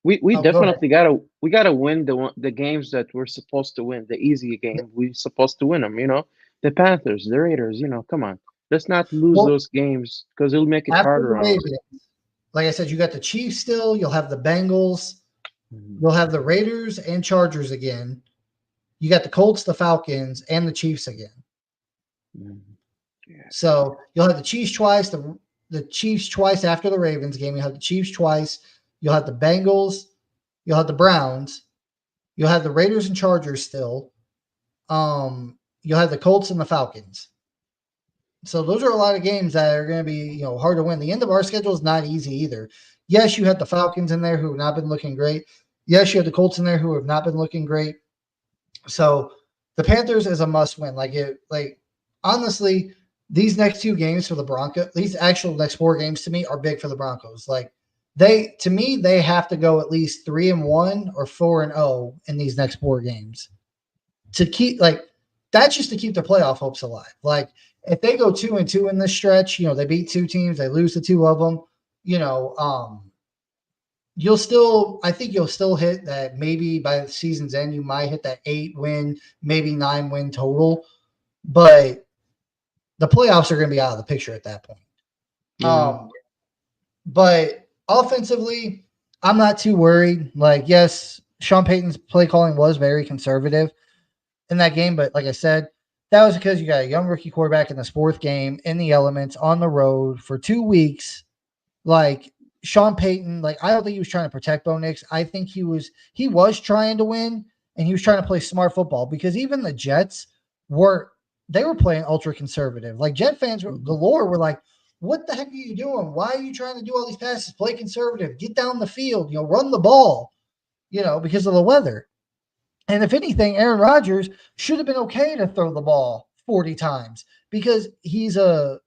B: we
A: oh, go ahead.
B: definitely gotta win the games that we're supposed to win. The easy game we're supposed to win them. The Panthers, the Raiders. Come on, let's not lose
A: Well,
B: those games because it'll make it
A: after the
B: harder on us.
A: Ravens, like I said, you got the Chiefs still. You'll have the Bengals.
B: Mhm.
A: You'll have the Raiders and Chargers again. You got the Colts, the Falcons, and the Chiefs again.
B: Mhm. Yeah.
A: So you'll have the Chiefs twice, the Chiefs twice after the Ravens game. You'll have the Chiefs twice. You'll have the Bengals. You'll have the Browns. You'll have the Raiders and Chargers still. You'll have the Colts and the Falcons. So those are a lot of games that are going to be hard to win. The end of our schedule is not easy either. Yes, you have the Falcons in there who have not been looking great. Yes, you have the Colts in there who have not been looking great. So the Panthers is a must win. Like honestly, these next 2 games for the Broncos, these actual next 4 games to me are big for the Broncos. Like to me, they have to go at least 3-1 or 4-0 in these next 4 games to keep that's just to keep their playoff hopes alive. Like if they go 2-2 in this stretch, they beat 2 teams, they lose the 2 of them, you know, I think you'll still hit that. Maybe by the season's end, you might hit that 8-win, maybe 9-win total, but the playoffs are going to be out of the picture at that point.
B: Yeah.
A: Um, but offensively, I'm not too worried. Like, yes, Sean Payton's play calling was very conservative in that game, but like I said, that was because you got a young rookie quarterback in the 4th game in the elements on the road for 2 weeks. Like Sean Payton, like I don't think he was trying to protect Bo Nix. I think he was trying to win and he was trying to play smart football because even the Jets were playing ultra conservative. Like Jet fans
B: Mhm.
A: galore were like, "What the heck are you doing? Why are you trying to do all these passes? Play conservative. Get down the field. Run the ball. Because of the weather." And if anything, Aaron Rodgers should have been okay to throw the ball 40 times because he's a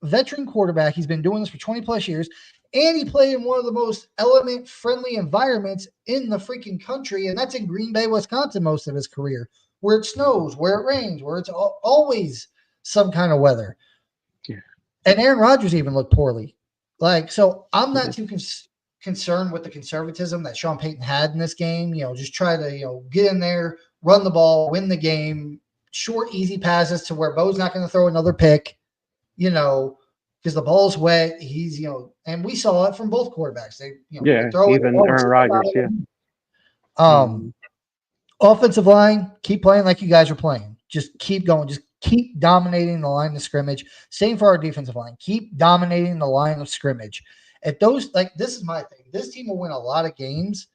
A: veteran quarterback. He's been doing this for 20 plus years. And he played in one of the most element friendly environments in the freaking country. And that's in Green Bay, Wisconsin, most of his career, where it snows, where it rains, where it's always some kind of weather.
B: Yeah.
A: And Aaron Rodgers even looked poorly. So I'm
B: He
A: not
B: did.
A: too concerned with the conservatism that Sean Payton had in this game. Just try to, get in there, run the ball, win the game, short, easy passes to where Bo's not going to throw another pick, because the ball's wet. He's, and we saw it from both quarterbacks. They
B: Yeah.
A: throw it, the
B: Even
A: ball was
B: Aaron
A: sitting
B: Rodgers. Yeah.
A: behind them.
B: Mhm.
A: Offensive line, keep playing like you guys are playing. Just keep going. Just keep dominating the line of scrimmage. Same for our defensive line. Keep dominating the line of scrimmage. If those, like, this is my thing. This team will win a lot of games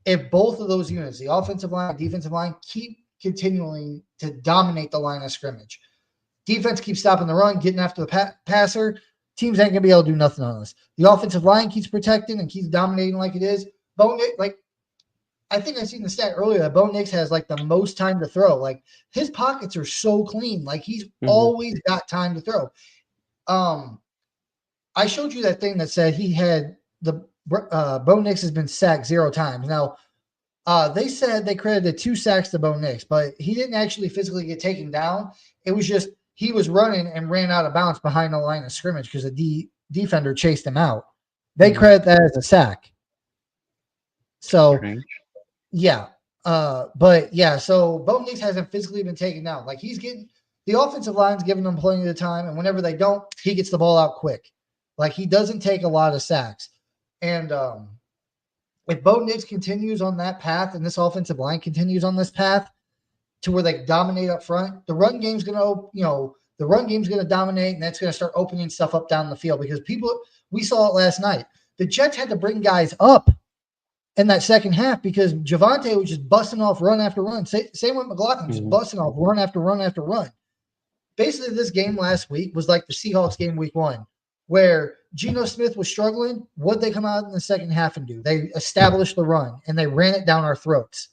A: if both of those units, the offensive line and defensive line, keep continuing to dominate the line of scrimmage. Defense keeps stopping the run, getting after the passer. Teams ain't gonna be able to do nothing on us. The offensive line keeps protecting and keeps dominating like it is. But like I think I seen the stat earlier that Bo Nix has like the most time to throw. Like his pockets are so clean. Like he's
B: Hmm.
A: always got time to throw. Um, I showed you that thing that said he had the Bo Nix has been sacked 0 times. Now, they said they credited 2 sacks to Bo Nix, but he didn't actually physically get taken down. It was just he was running and ran out of bounds behind the line of scrimmage because the defender chased him out. They
B: Hmm.
A: credit that as a sack. So
B: Strange.
A: yeah, but yeah, so Bo Nix hasn't physically been taken down. Like he's getting the offensive line's giving him plenty of time, and whenever they don't, he gets the ball out quick. Like he doesn't take a lot of sacks, and if Bo Nix continues on that path and this offensive line continues on this path to where they dominate up front, the run game's going to, the run game's going to dominate and that's going to start opening stuff up down the field because we saw it last night. The Jets had to bring guys up in that second half because Javante was just busting off run after run. Same with McLaughlin, just
B: Hmm.
A: busting off run after run after run. Basically, this game last week was like the Seahawks game week 1, where Geno Smith was struggling. What did they come out in the second half and do? They established the run and they ran it down our throats.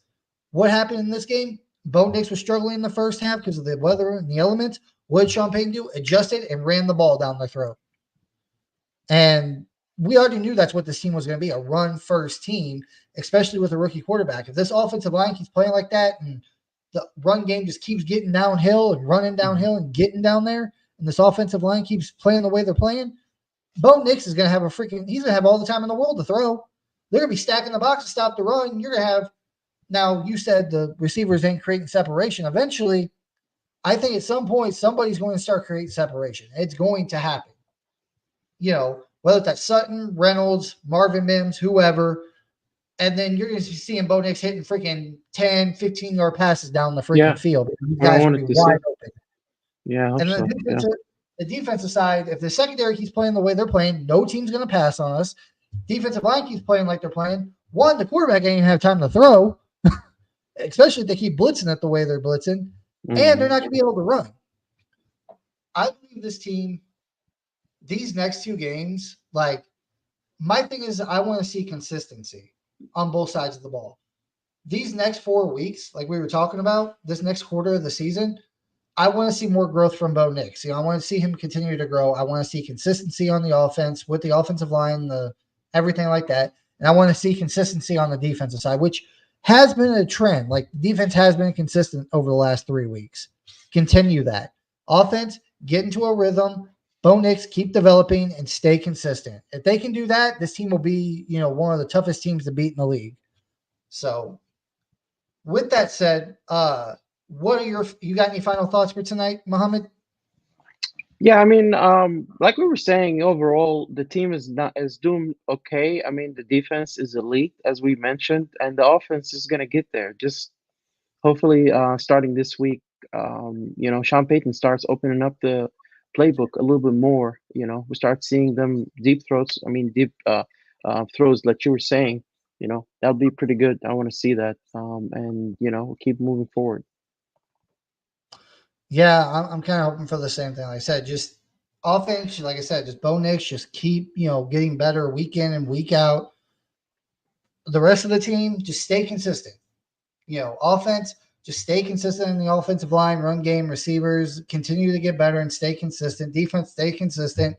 A: What happened in this game? Bo Nix was struggling in the first half because of the weather and the elements. What did Sean Payton do? Adjusted and ran the ball down their throat. And we already knew that's what this team was going to be, a run first team, especially with a rookie quarterback. If this offensive line keeps playing like that and the run game just keeps getting downhill and running
B: Hmm.
A: downhill and getting down there, and this offensive line keeps playing the way they're playing, Bo Nix is going to have he's going to have all the time in the world to throw. They're going to be stacking the box to stop the run. You're going to have, now you said the receivers ain't creating separation. Eventually, I think at some point, somebody's going to start creating separation. It's going to happen. Whether that's Sutton, Reynolds, Marvin Mims, whoever, and then you're going to be seeing Bo Nix hitting freaking 10, 15-yard passes down the freaking
B: Yeah,
A: field. These
B: what I
A: guys are going
B: wanted
A: to be
B: to
A: wide
B: see.
A: open.
B: Yeah, I hope
A: And then
B: so. Yeah.
A: the defensive side, if the secondary keeps playing the way they're playing, no team's going to pass on us. Defensive line keeps playing like they're playing. One, the quarterback ain't have time to throw, especially if they keep blitzing it the way they're blitzing, and they're
B: Hmm.
A: not going to be able to run. I believe this team, these next 2 games, like my thing is, I want to see consistency on both sides of the ball. These next 4 weeks, like we were talking about, this next quarter of the season, I want to see more growth from Bo Nix. I want to see him continue to grow. I want to see consistency on the offense with the offensive line, the everything like that, and I want to see consistency on the defensive side, which has been a trend. Like defense has been consistent over the last 3 weeks. Continue that offense, get into a rhythm. Bo Nix keep developing and stay consistent. If they can do that, this team will be, one of the toughest teams to beat in the league. So, with that said, what are you got any final thoughts for tonight, Mohammed?
B: Yeah, I mean, like we were saying, overall, the team is doing okay. I mean, the defense is elite, as we mentioned, and the offense is gonna get there. Just hopefully, starting this week, Sean Payton starts opening up the playbook a little bit more. We start seeing them deep throws. I mean, deep throws, like you were saying. That'll be pretty good. I want to see that, and we'll keep moving forward.
A: Yeah, I'm kind of hoping for the same thing. Like I said, just offense, like I said, just Bo Nix, just keep, getting better week in and week out. The rest of the team, just stay consistent. Offense, just stay consistent in the offensive line, run game, receivers, continue to get better and stay consistent. Defense, stay consistent.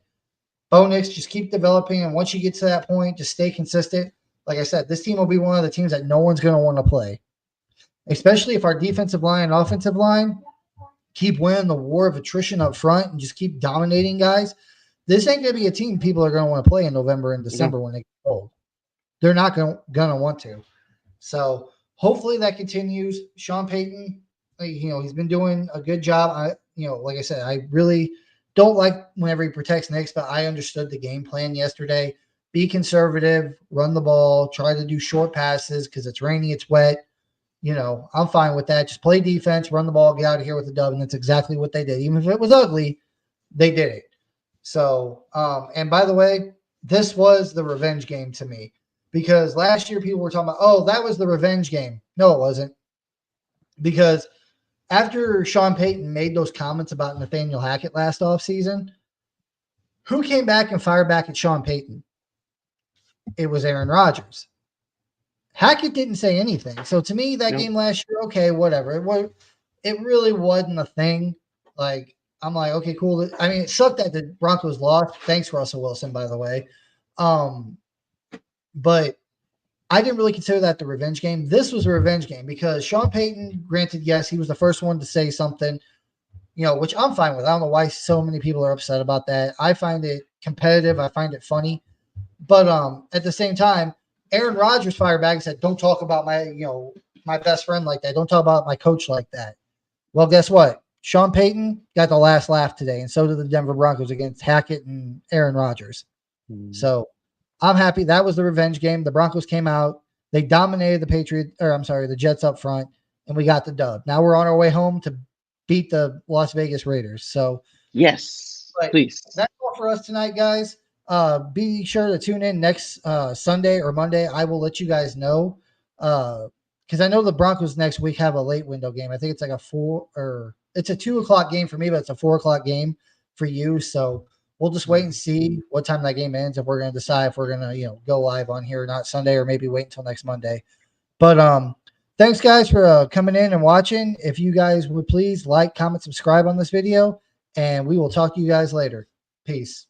A: Bo Nix, just keep developing. And once you get to that point, just stay consistent. Like I said, this team will be one of the teams that no one's going to want to play, especially if our defensive line and offensive line keep winning the war of attrition up front and just keep dominating guys. This ain't going to be a team people are going to want to play in November and
B: No.
A: December when they get old. They're not going to want to. So hopefully that continues. Sean Payton, he's been doing a good job. Like I said, I really don't like whenever he protects Knicks, but I understood the game plan yesterday. Be conservative, run the ball, try to do short passes because it's rainy, it's wet. I'm fine with that. Just play defense, run the ball, get out of here with a dub, and that's exactly what they did. Even if it was ugly, they did it. So, and by the way, this was the revenge game to me because last year people were talking about, oh, that was the revenge game. No, it wasn't. Because after Sean Payton made those comments about Nathaniel Hackett last offseason, who came back and fired back at Sean Payton? It was Aaron Rodgers. Hackett didn't say anything. So to me, that
B: No.
A: game last year, okay, whatever. It really wasn't a thing. Like I'm like, okay, cool. I mean, it sucked that the Broncos lost. Thanks, Russell Wilson, by the way. Um, but I didn't really consider that the revenge game. This was a revenge game because Sean Payton, granted, yes, he was the first one to say something, which I'm fine with. I don't know why so many people are upset about that. I find it competitive. I find it funny. But at the same time, Aaron Rodgers fired back and said, "Don't talk about my best friend like that. Don't talk about my coach like that." Well, guess what? Sean Payton got the last laugh today, and so did the Denver Broncos against Hackett and Aaron Rodgers.
B: Mm.
A: So I'm happy. That was the revenge game. The Broncos came out. They dominated the Jets up front, and we got the dub. Now we're on our way home to beat the Las Vegas Raiders. So,
B: Yes,
A: but
B: please.
A: that's all for us tonight, guys. Be sure to tune in next Sunday or Monday. I will let you guys know because I know the Broncos next week have a late window game. I think it's like it's a 2 o'clock game for me, but it's a 4 o'clock game for you. So we'll just wait and
B: Mm.
A: see what time that game ends if we're going to decide if we're going to go live on here or not Sunday or maybe wait until next Monday. But thanks guys for coming in and watching. If you guys would please like, comment, subscribe on this video, and we will talk to you guys later. Peace.